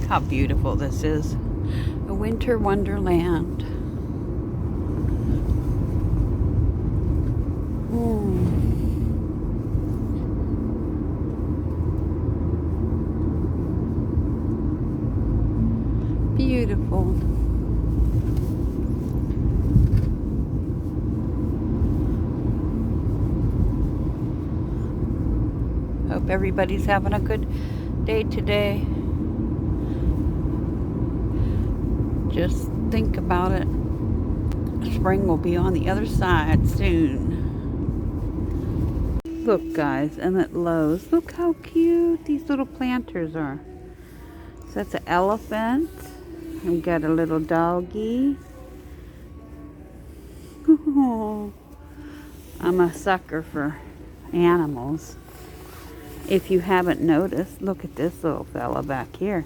How beautiful this is. A winter wonderland. Beautiful. Hope everybody's having a good day today. Just think about it. Spring will be on the other side soon. Look, guys, I'm at Lowe's. Look how cute these little planters are. So that's an elephant. We got a little doggy. Oh, I'm a sucker for animals. If you haven't noticed, look at this little fella back here.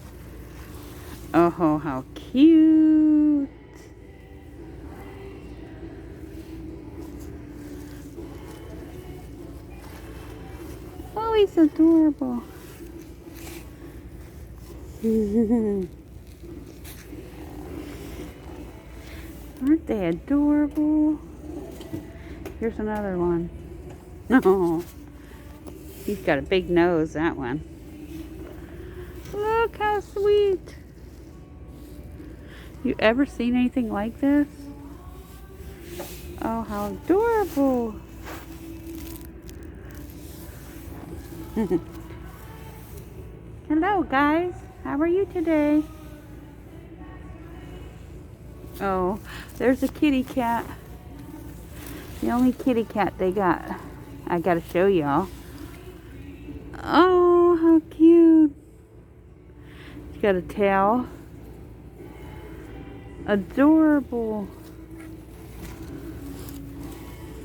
Oh, how cute. Oh, he's adorable. Aren't they adorable? Here's another one. Oh, he's got a big nose, that one. Look how sweet. You ever seen anything like this? Oh, how adorable. Hello, guys. How are you today? Oh, there's a kitty cat. The only kitty cat they got. I gotta show y'all. Oh, how cute. She's got a tail. Adorable.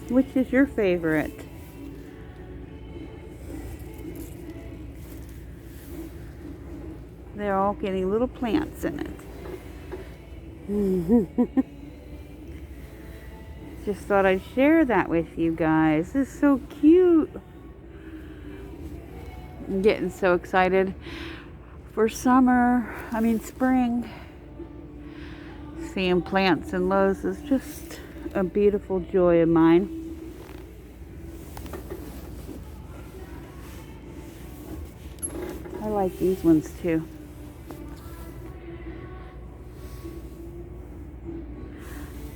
Which is your favorite? They're all getting little plants in it. Just thought I'd share that with you guys. This is so cute. I'm getting so excited for spring. Seeing plants in Lowe's is just a beautiful joy of mine. I like these ones too.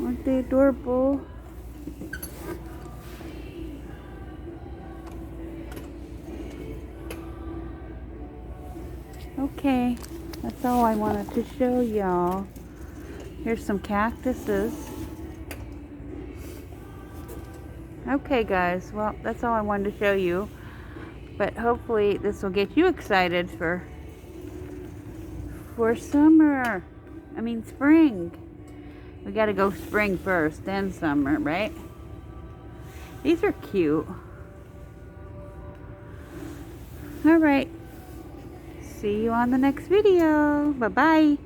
Aren't they adorable? Okay, that's all I wanted to show y'all. Here's some cactuses. Okay, guys, well, that's all I wanted to show you. But hopefully this will get you excited for spring. We gotta go spring first, then summer, right? These are cute. All right. See you on the next video. Bye-bye.